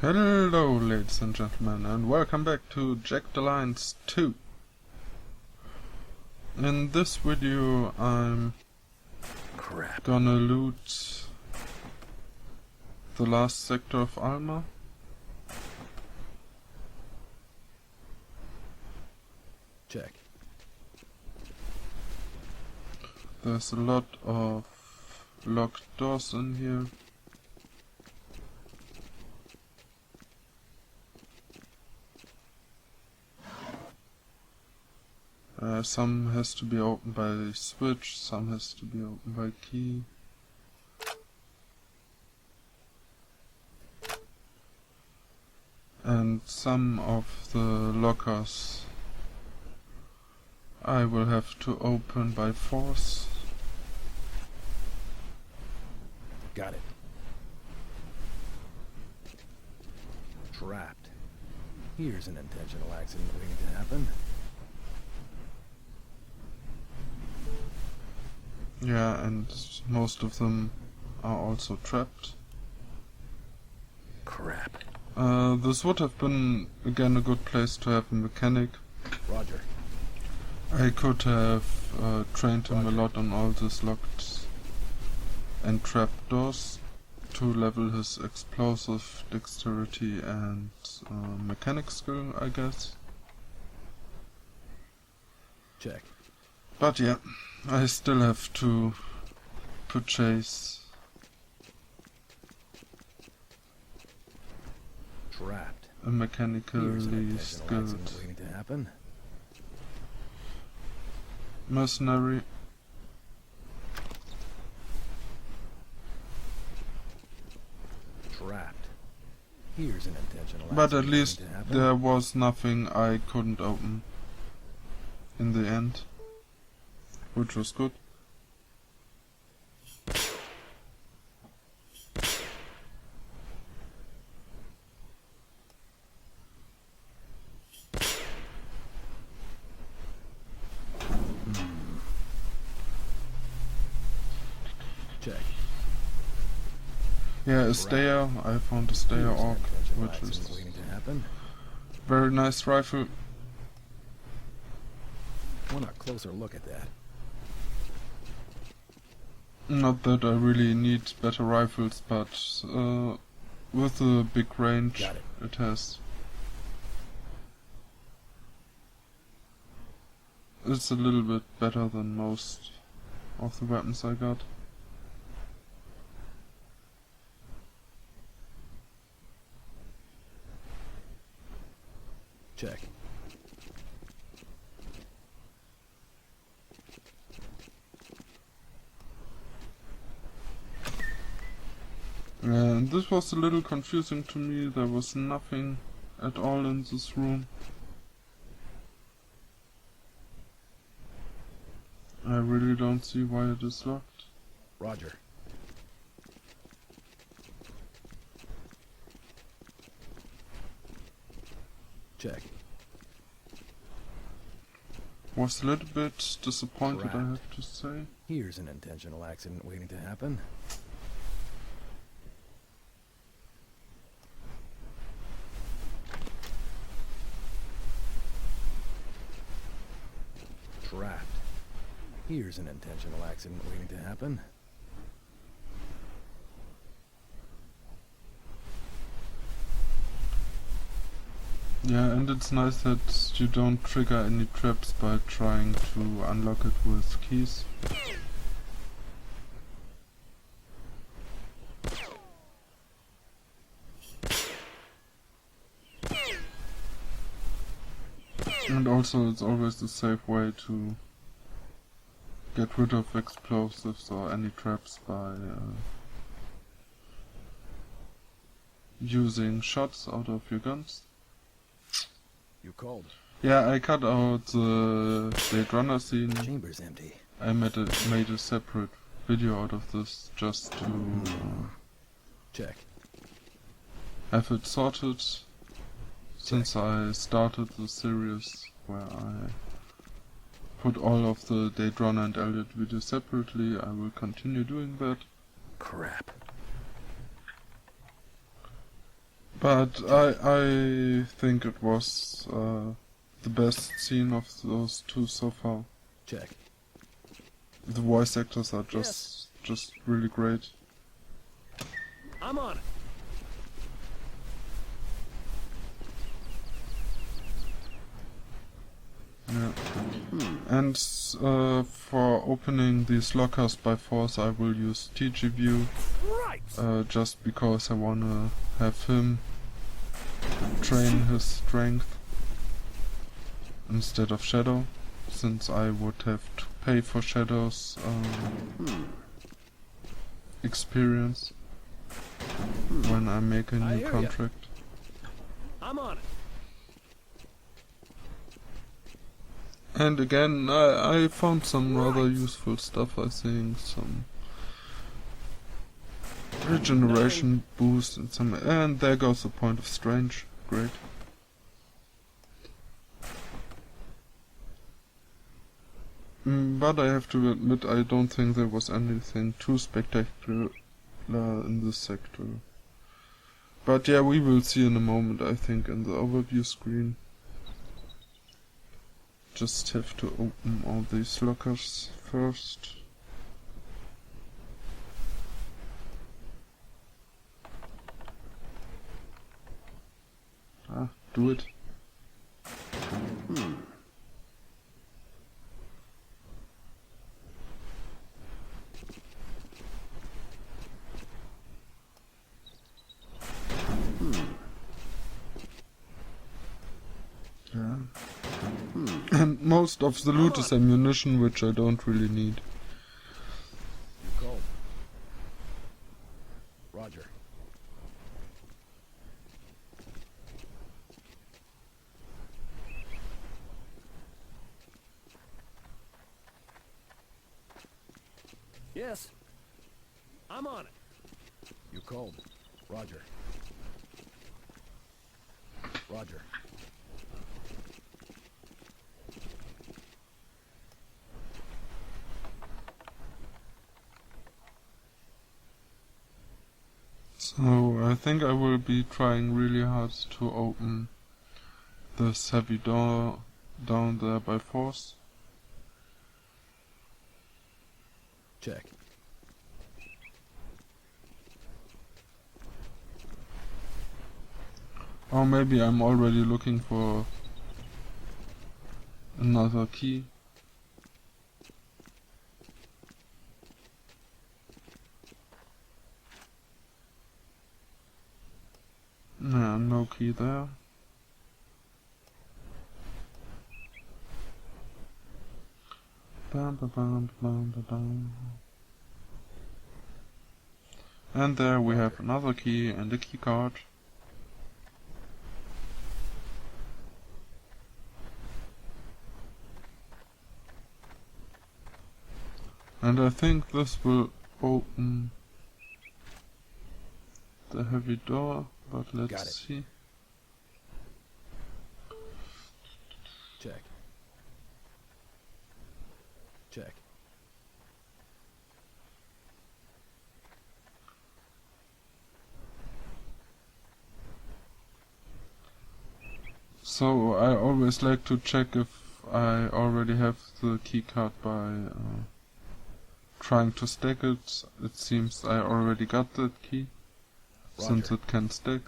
Hello ladies and gentlemen, and welcome back to Jagged 2. In this video I'm gonna loot the last sector of Alma. Check. There's a lot of locked doors in here. Some has to be opened by switch, some has to be opened by key. And some of the lockers I will have to open by force. Got it. Trapped. Here's an intentional accident waiting to happen. Yeah, and most of them are also trapped. Crap. This would have been again a good place to have a mechanic. Roger. I could have trained him a lot on all these locked and trapped doors to level his explosive dexterity and mechanic skill, I guess. Check. But yeah, I still have to purchase. Trapped. A mechanically skilled waiting to happen. mercenary. Trapped. Here's an intentional But at accident least waiting to happen. there was nothing I couldn't open in the end, which was good. Check. Yeah, a stayer. I found a stayer Here's an orc, intentional which accident is waiting to happen. very nice rifle. Want a closer look at that. Not that I really need better rifles, but with a big range, Got it. it has. It's a little bit better than most of the weapons I got. Check. And this was a little confusing to me. There was nothing at all in this room. I really don't see why it is locked. Roger. Check. Was a little bit disappointed, I Trapped. have to say. Here's an intentional accident waiting to happen. Trapped. Here's an intentional accident waiting to happen. Yeah, and it's nice that you don't trigger any traps by trying to unlock it with keys. And also it's always the safe way to get rid of explosives or any traps by using shots out of your guns. You called. Yeah, I cut out the Blade Runner scene. Chamber's empty. I made a separate video out of this just to Check. have it sorted. Since I started the series where I put all of the Blade Runner and Elliot videos separately, I will continue doing that. Crap. But I think it was the best scene of those two so far. Check. The voice actors are just really great. I'm on it. Yeah. And for opening these lockers by force, I will use TG Right. just because I wanna have him train his strength instead of Shadow, since I would have to pay for Shadow's experience when I make a new contract. I'm on it. And again, I found some rather useful stuff, I think. Some regeneration boost and some... And there goes the point of strange. Great. But I have to admit, I don't think there was anything too spectacular in this sector. But yeah, we will see in a moment, I think, in the overview screen. Just have to open all these lockers first. Do it. Yeah. And most of the loot is ammunition, which I don't really need. You called. Roger. Yes. I'm on it. You called. Roger. Roger. So I think I will be trying really hard to open this heavy door down there by force. Check. Or maybe I'm already looking for another key. Yeah, no key there. Bam, ba, bam, bam, ba, bam. And there we have another key and a key card. And I think this will open the heavy door, but let's see. Check. Check. So I always like to check if I already have the keycard by trying to stack it. It seems I already got that key, since it can stack.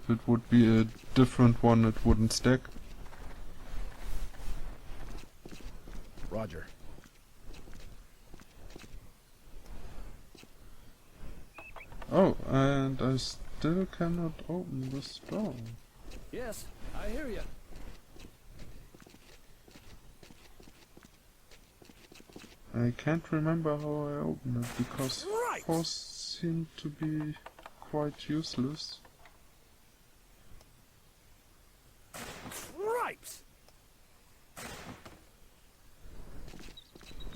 If it would be a different one, it wouldn't stack. Roger. Oh, and I still cannot open this door. Yes, I hear you. I can't remember how I opened it, because force seemed to be quite useless. Right.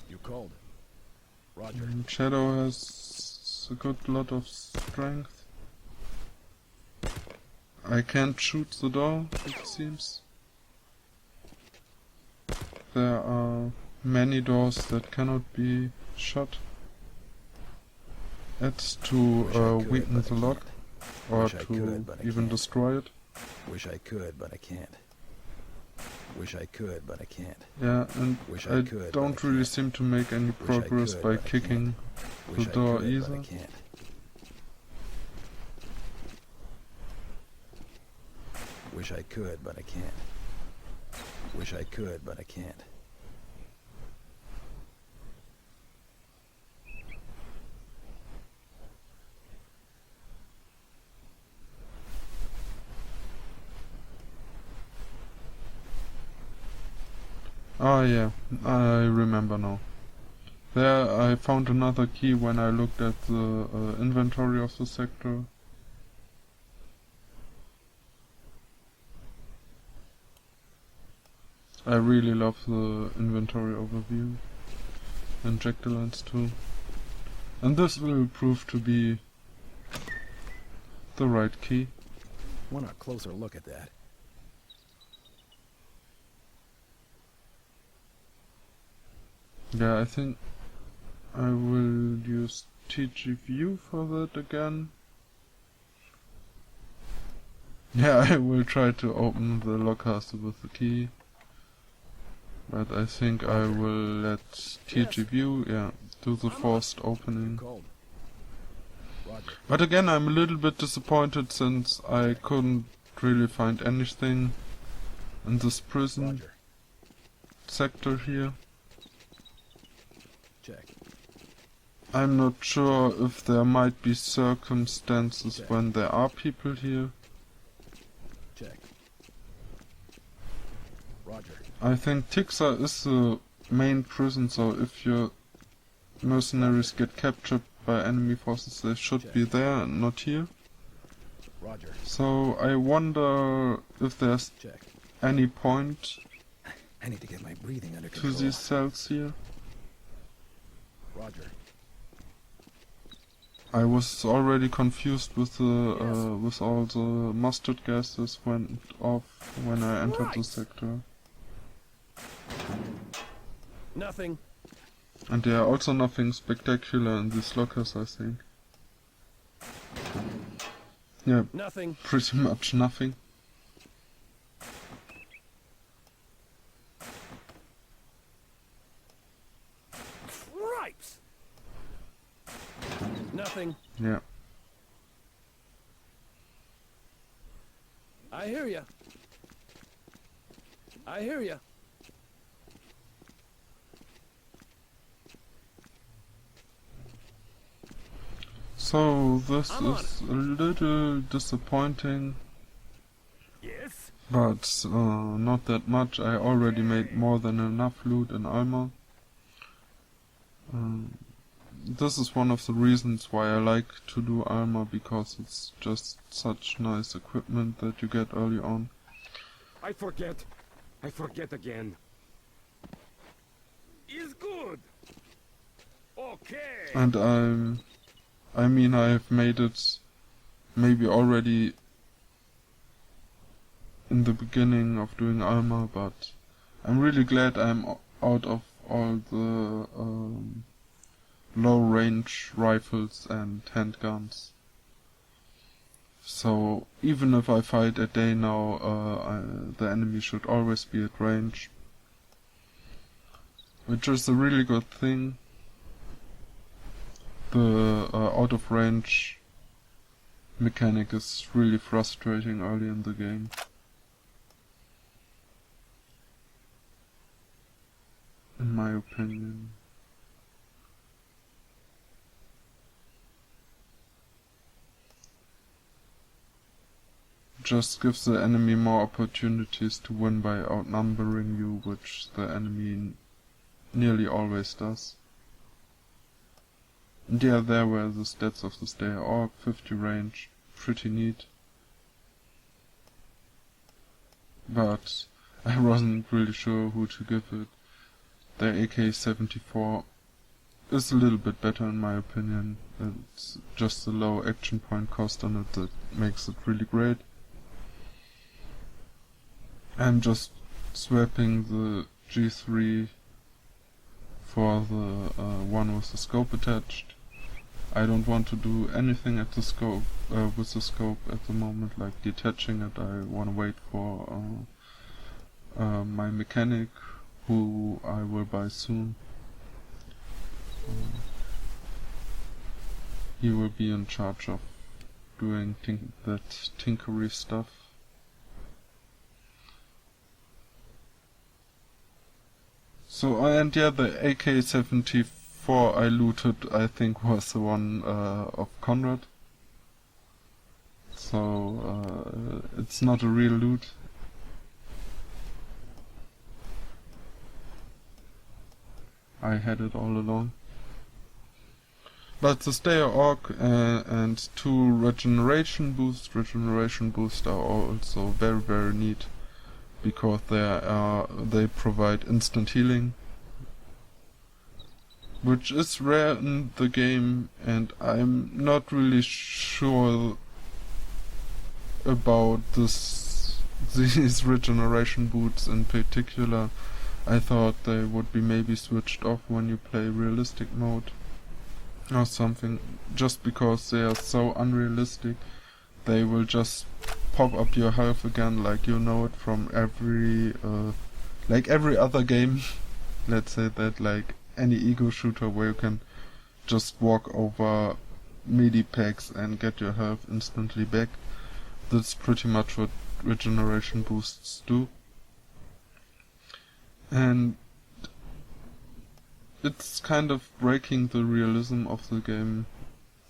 You called. Roger. And Shadow has a good lot of strength. I can't shoot the door, it seems. There are many doors that cannot be shut. That's to weaken the lock, or Wish I to could, but I even can't. destroy it. Wish I could, but I can't. Wish I could, but I can't. Yeah, and Wish I I could, but I don't really can't. seem to make any Wish I progress could, by but I kicking can't. the Wish I door could, but I either. can't. Wish I could, but I can't. Wish I could, but I can't. Oh yeah, I remember now. There I found another key when I looked at the inventory of the sector. I really love the inventory overview and Jagged too. And this will prove to be the right key. Want a closer look at that? Yeah, I think I will use TG View for that again. Yeah, I will try to open the lockcaster with the key. But I think I will let TG View, do the forced opening. Cold. Roger. But again, I'm a little bit disappointed since I couldn't really find anything in this prison Roger. sector here. Check. I'm not sure if there might be circumstances Check. when there are people here. Check. Roger. I think Tixa is the main prison, so if your mercenaries get captured by enemy forces, they should be there and not here. Roger. So I wonder if there's Check. any point I need to get my breathing under to control. these cells here. Roger. I was already confused with the with all the mustard gases went off when I entered the sector. Nothing. And there are also nothing spectacular in these lockers, I think. Yeah, Nothing. pretty much nothing. Cripes. Nothing. Yeah. I hear ya. I hear ya. So this I'm on is a little disappointing, Yes. but not that much. I already made more than enough loot in Alma. This is one of the reasons why I like to do Alma, because it's just such nice equipment that you get early on. I forget. I forget again. Is good. Okay. And I mean, I've made it maybe already in the beginning of doing Alma, but I'm really glad I'm out of all the low-range rifles and handguns. So even if I fight a day now, the enemy should always be at range, which is a really good thing. The out-of-range mechanic is really frustrating early in the game. In my opinion. Just gives the enemy more opportunities to win by outnumbering you, which the enemy nearly always does. And yeah, there were the stats of this day. Orb, 50 range, pretty neat. But I wasn't really sure who to give it. The AK-74 is a little bit better in my opinion. It's just the low action point cost on it that makes it really great. I'm just swapping the G3 for the one with the scope attached. I don't want to do anything at the scope with the scope at the moment, like detaching it. I want to wait for my mechanic, who I will buy soon. He will be in charge of doing that tinkery stuff. So and yeah, the AK-74 I looted, I think, was the one of Conrad. So it's not a real loot. I had it all along. But the Stayer Orc and 2 regeneration boosts. Regeneration boosts are also very, very neat, because they provide instant healing, which is rare in the game, and I'm not really sure about these regeneration boots in particular. I thought they would be maybe switched off when you play realistic mode or something, just because they are so unrealistic. They will just pop up your health again, like you know it from every other game. Let's say that, like any ego shooter where you can just walk over melee packs and get your health instantly back. That's pretty much what regeneration boosts do. And it's kind of breaking the realism of the game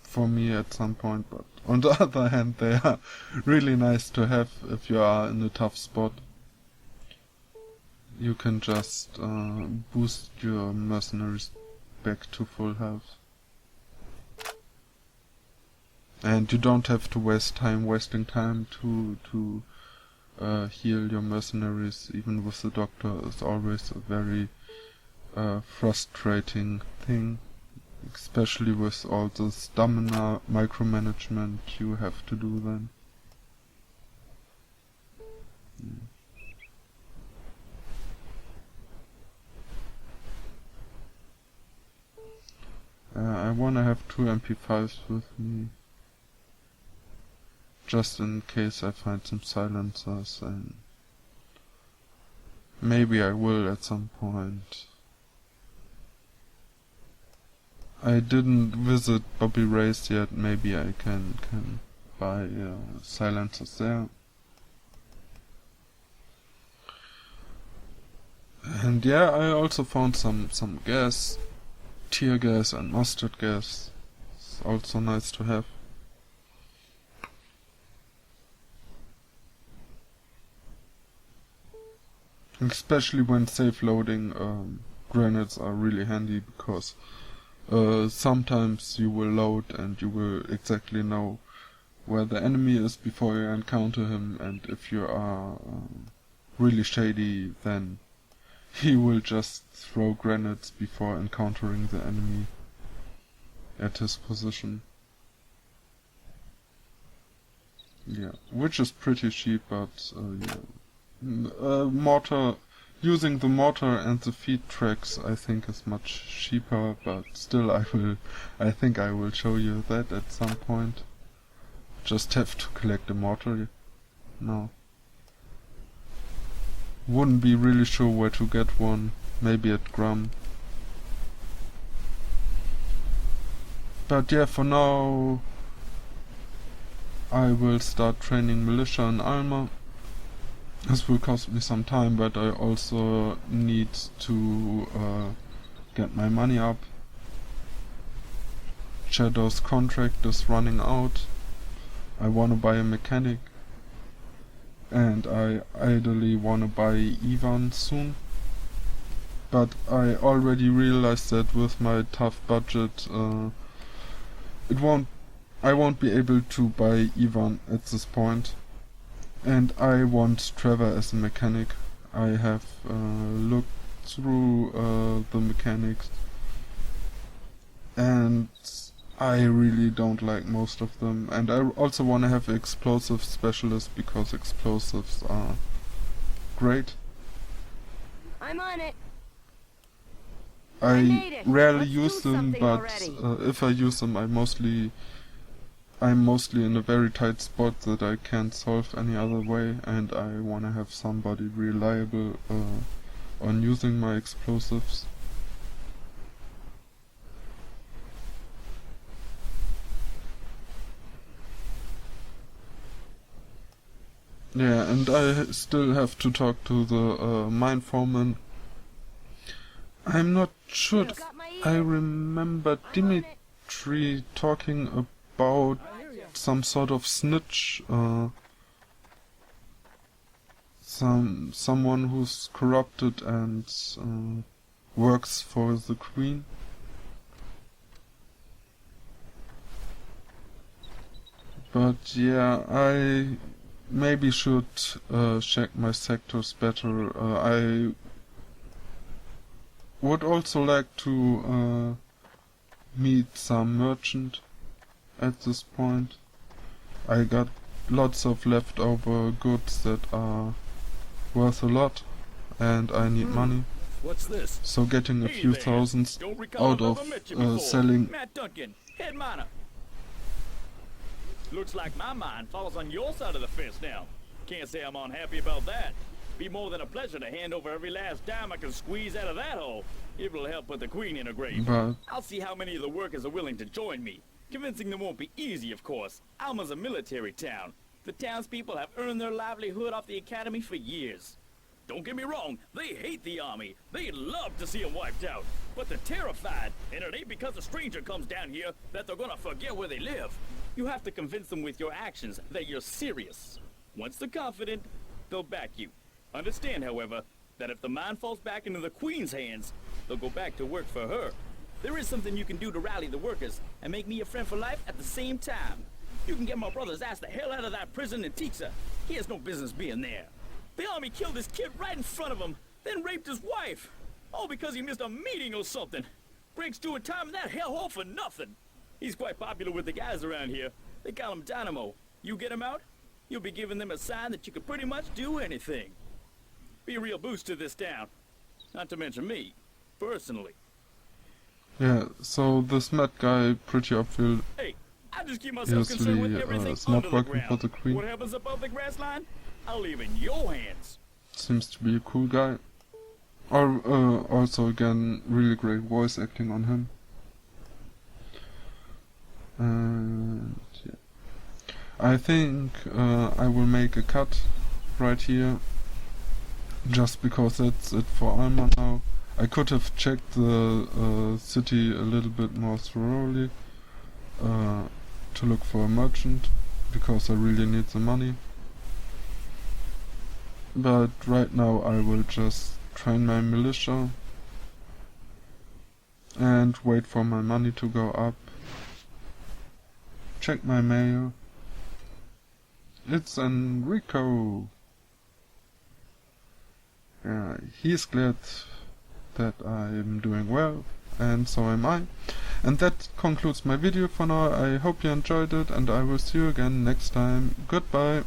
for me at some point, but on the other hand, they are really nice to have if you are in a tough spot. You can just boost your mercenaries back to full health. And you don't have to wasting time to heal your mercenaries. Even with the doctor, is always a very frustrating thing, especially with all the stamina micromanagement you have to do then. I wanna have 2 MP5s with me, just in case I find some silencers, and maybe I will at some point. I didn't visit Bobby Ray's yet, maybe I can buy silencers there. And yeah, I also found some gas, tear gas and mustard gas. It's also nice to have. Especially when safe loading, grenades are really handy, because sometimes you will load and you will exactly know where the enemy is before you encounter him, and if you are really shady, then he will just throw grenades before encountering the enemy at his position. Yeah, which is pretty cheap, but yeah. Using the mortar and the feed tracks, I think, is much cheaper, but still I think I will show you that at some point. Just have to collect a mortar now. Wouldn't be really sure where to get one, maybe at Grum. But yeah, for now I will start training militia in Alma. This will cost me some time, but I also need to get my money up. Shadow's contract is running out. I wanna buy a mechanic, and I ideally wanna buy Ivan soon. But I already realized that with my tough budget, I won't be able to buy Ivan at this point. And I want Trevor as a mechanic. I have looked through the mechanics, and I really don't like most of them. And I also want to have explosive specialist, because explosives are great. I'm on it. I rarely Let's use do them, something but already. if I use them, I'm mostly in a very tight spot that I can't solve any other way, and I wanna have somebody reliable on using my explosives. Yeah, and I still have to talk to the mine foreman. I'm not sure. Got my I ear. remember I'm on it. Dimitri talking about some sort of snitch, someone who's corrupted and works for the Queen. But yeah, I maybe should check my sectors better. I would also like to meet some merchant at this point. I got lots of leftover goods that are worth a lot, and I need money. What's this? So getting a Hey few there. thousands Don't recall out I've of ever met you before. selling. Matt Duncan, head miner. Looks like my mine falls on your side of the fence now. Can't say I'm unhappy about that. Be more than a pleasure to hand over every last dime I can squeeze out of that hole. It will help put the Queen in a grave. But I'll see how many of the workers are willing to join me. Convincing them won't be easy, of course. Alma's a military town. The townspeople have earned their livelihood off the academy for years. Don't get me wrong, they hate the army. They'd love to see them wiped out. But they're terrified, and it ain't because a stranger comes down here that they're gonna forget where they live. You have to convince them with your actions that you're serious. Once they're confident, they'll back you. Understand, however, that if the mine falls back into the Queen's hands, they'll go back to work for her. There is something you can do to rally the workers and make me a friend for life at the same time. You can get my brother's ass the hell out of that prison in Tixa. He has no business being there. The army killed his kid right in front of him, then raped his wife. All because he missed a meeting or something. Breaks doing time in that hellhole for nothing. He's quite popular with the guys around here. They call him Dynamo. You get him out, you'll be giving them a sign that you can pretty much do anything. Be a real boost to this town. Not to mention me, personally. yeah, so this mad guy pretty obviously Hey, I just keep myself concerned with everything is not under the working ground. for the Queen. What happens above the grass line, I'll leave in your hands. Seems to be a cool guy. Or also again, really great voice acting on him. And yeah. I think I will make a cut right here, just because that's it for Alma now. I could have checked the city a little bit more thoroughly to look for a merchant, because I really need the money. But right now I will just train my militia and wait for my money to go up. Check my mail. It's Enrico. Yeah, he's glad that I am doing well, and so am I. And that concludes my video for now. I hope you enjoyed it, and I will see you again next time. Goodbye.